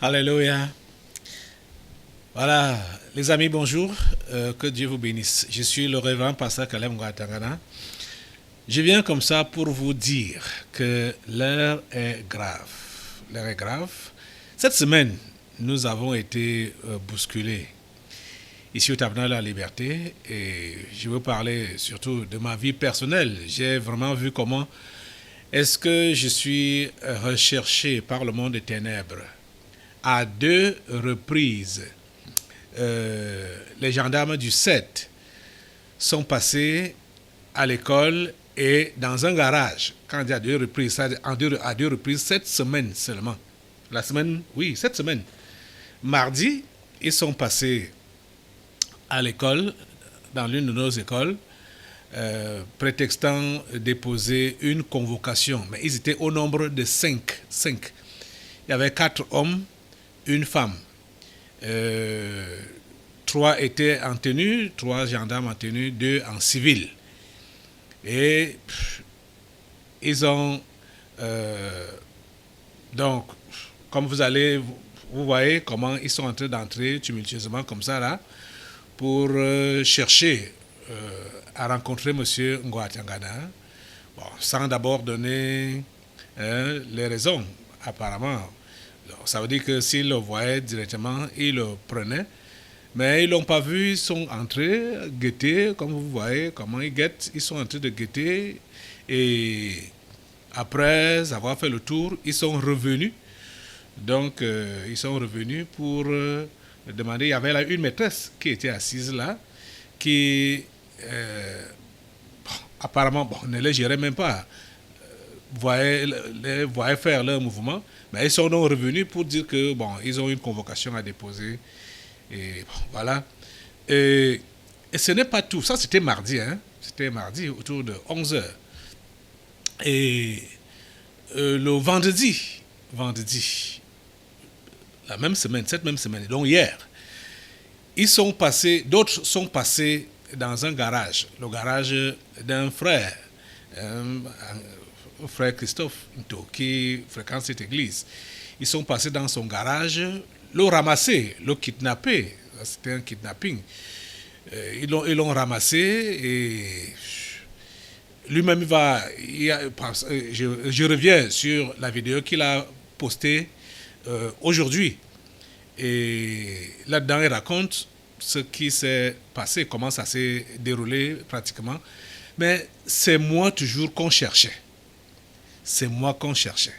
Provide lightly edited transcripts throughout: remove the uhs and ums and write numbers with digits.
Alléluia. Voilà, les amis, bonjour. Que Dieu vous bénisse. Je suis le révérend pasteur Caleb Ngwatangana. Je viens comme ça pour vous dire que l'heure est grave. L'heure est grave. Cette semaine, nous avons été bousculés ici au Tabernacle de la Liberté et je veux parler surtout de ma vie personnelle. J'ai vraiment vu comment est-ce que je suis recherché par le monde des ténèbres. À 2 reprises, les gendarmes du 7 sont passés à l'école et dans un garage. Quand on dit à 2 reprises, ça à deux reprises, cette semaine seulement. La semaine, oui, cette semaine. Mardi, ils sont passés à l'école, dans l'une de nos écoles, prétextant déposer une convocation. Mais ils étaient au nombre de 5. Il y avait 4 hommes, une femme. 3 étaient en tenue, 3 gendarmes en tenue, 2 en civil. Et ils ont... donc, comme vous voyez comment ils sont en train d'entrer tumultueusement comme ça là, pour chercher à rencontrer M. Ngwatangana, sans d'abord donner les raisons, apparemment. Donc, ça veut dire que s'ils le voyaient directement, ils le prenaient. Mais ils ne l'ont pas vu, ils sont entrés, guetter, comme vous voyez, comment ils guettent. Ils sont en train de guetter. Et après avoir fait le tour, ils sont revenus. Donc, ils sont revenus pour demander. Il y avait là une maîtresse qui était assise là, qui apparemment ne les gérait même pas. Voyaient faire leur mouvement. Mais ils sont donc revenus pour dire que ils ont une convocation à déposer. Et voilà. Et ce n'est pas tout. Ça, c'était mardi. C'était mardi autour de 11h. Et le vendredi, cette même semaine, donc hier, d'autres sont passés dans un garage, le garage d'un frère, frère Christophe qui fréquente cette église. Ils sont passés dans son garage, l'ont ramassé, l'ont kidnappé. C'était un kidnapping. Ils l'ont ramassé et lui-même je reviens sur la vidéo qu'il a postée aujourd'hui. Et là-dedans, il raconte ce qui s'est passé, comment ça s'est déroulé pratiquement. Mais c'est moi toujours qu'on cherchait. C'est moi qu'on cherchait.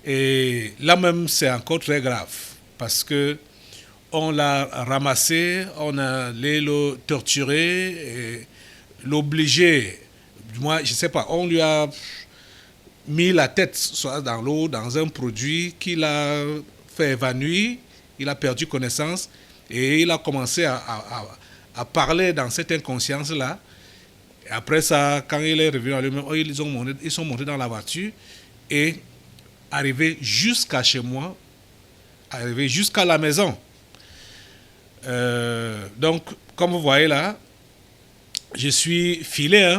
Et là même, c'est encore très grave parce que on l'a ramassé, on allait le torturer, et l'obliger. Moi, je ne sais pas, on lui a mis la tête soit dans l'eau, dans un produit qu'il a fait évanouir, il a perdu connaissance et il a commencé à parler dans cette inconscience-là. Et après ça, quand il est revenu à lui-même, ils sont montés dans la voiture et arrivés jusqu'à chez moi, arrivés jusqu'à la maison. Donc, comme vous voyez là, je suis filé,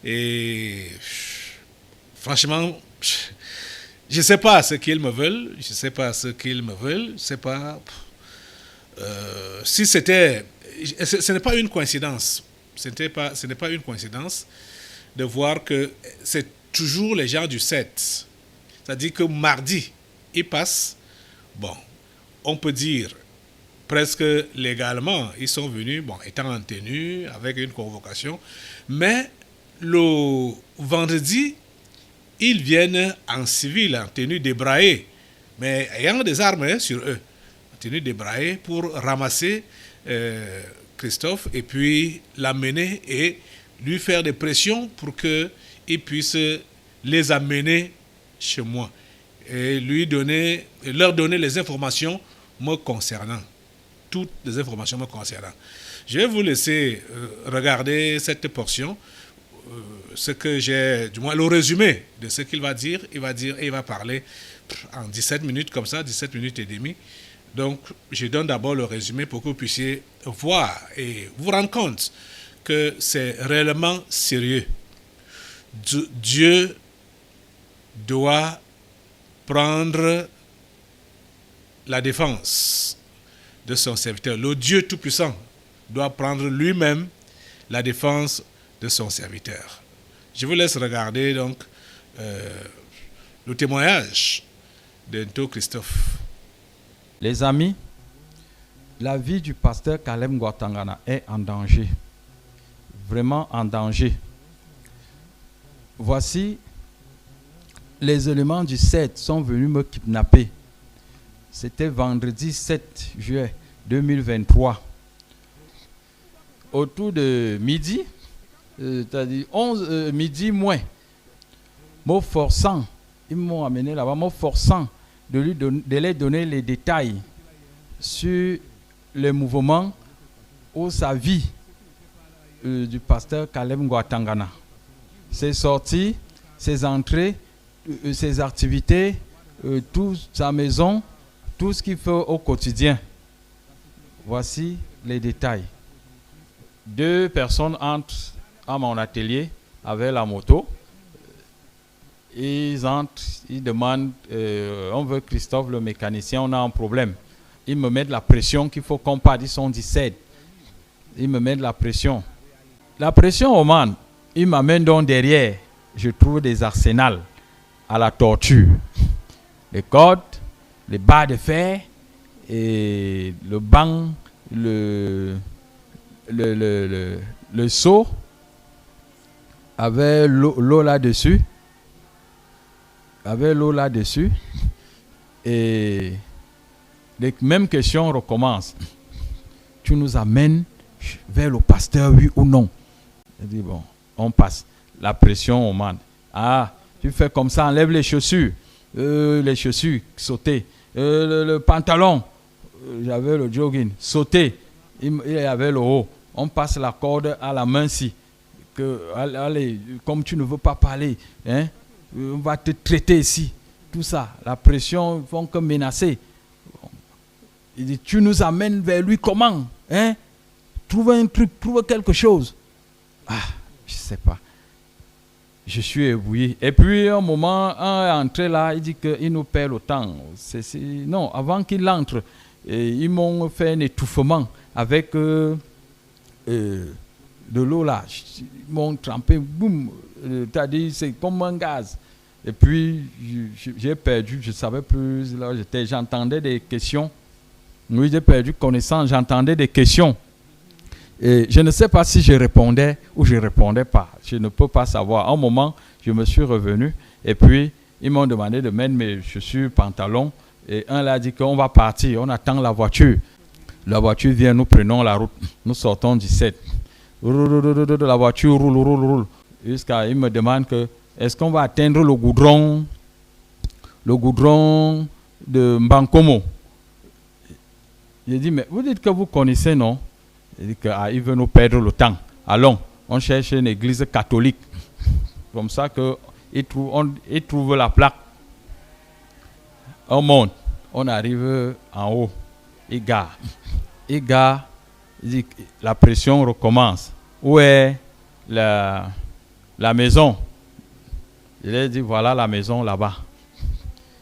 et franchement, je ne sais pas ce qu'ils me veulent, si c'était, ce n'est pas une coïncidence, ce n'est pas une coïncidence de voir que c'est toujours les gens du 7. C'est-à-dire que mardi, ils passent, on peut dire presque légalement, ils sont venus, étant en tenue, avec une convocation, mais le vendredi, ils viennent en civil, en tenue débraillée, mais ayant des armes sur eux, en tenue débraillée, pour ramasser Christophe et puis l'amener et lui faire des pressions pour qu'il puisse les amener chez moi et leur donner les informations me concernant. Toutes les informations me concernant. Je vais vous laisser regarder cette portion, ce que j'ai, du moins le résumé de ce qu'il va dire. Il va parler en 17 minutes comme ça, 17 minutes et demie. Donc, je donne d'abord le résumé pour que vous puissiez voir et vous rendre compte que c'est réellement sérieux. Dieu doit prendre la défense de son serviteur. Le Dieu Tout-Puissant doit prendre lui-même la défense de son serviteur. Je vous laisse regarder donc le témoignage de Nto Christophe. Les amis, la vie du pasteur Caleb Ngouatangana est en danger. Vraiment en danger. Voici, les éléments du 7 sont venus me kidnapper. C'était vendredi 7 juillet 2023. Autour de midi, c'est-à-dire 11 midi moins, me forçant, ils m'ont amené là-bas, me forçant de les donner les détails sur les mouvements ou sa vie du pasteur Caleb Ngouatangana. Ses sorties, ses entrées, ses activités, toute sa maison, tout ce qu'il fait au quotidien. Voici les détails. 2 personnes entrent à mon atelier avec la moto. Ils entrent, ils demandent, on veut Christophe le mécanicien, on a un problème. Ils me mettent la pression qu'il faut qu'on parte, ils sont 17. Ils me mettent la pression. La pression, Oman, ils m'amènent donc derrière. Je trouve des arsenals à la torture. Les cordes, les barres de fer, et le banc, le seau avec l'eau là-dessus. Avec l'eau là-dessus. Et les mêmes questions recommencent. Tu nous amènes vers le pasteur, oui ou non? Je dis bon, on passe. La pression, on demande. Ah, tu fais comme ça, enlève les chaussures. Les chaussures, sauter. Le pantalon, j'avais le jogging, sauter. Il y avait le haut. On passe la corde à la main-ci. Allez, comme tu ne veux pas parler, hein, on va te traiter ici. Tout ça, la pression, ils font que menacer. Il dit, tu nous amènes vers lui comment, hein? Trouve un truc, trouve quelque chose. Ah, je ne sais pas. Je suis ébloui. Et puis, un moment, un est entré là, il dit qu'il nous perd le temps. Non, avant qu'il entre, ils m'ont fait un étouffement avec de l'eau là. Ils m'ont trempé, boum. C'est-à-dire, c'est comme un gaz. Et puis, j'ai perdu, je ne savais plus. Là, j'entendais des questions. Oui, j'ai perdu connaissance, j'entendais des questions. Et je ne sais pas si je répondais ou je ne répondais pas. Je ne peux pas savoir. À un moment, je me suis revenu et puis ils m'ont demandé de mettre mes chaussures, pantalons. Et un là a dit qu'on va partir, on attend la voiture. La voiture vient, nous prenons la route. Nous sortons du 7. La voiture roule. Jusqu'à il me demande que est-ce qu'on va atteindre le goudron de Mbankomo. J'ai dit, mais vous dites que vous connaissez, non? Il dit qu'il veut nous perdre le temps. Allons, on cherche une église catholique. Comme ça qu'il trouve la plaque. On monte, on arrive en haut. Il gare. Il dit, la pression recommence. Où est la maison? Il a dit, voilà la maison là-bas.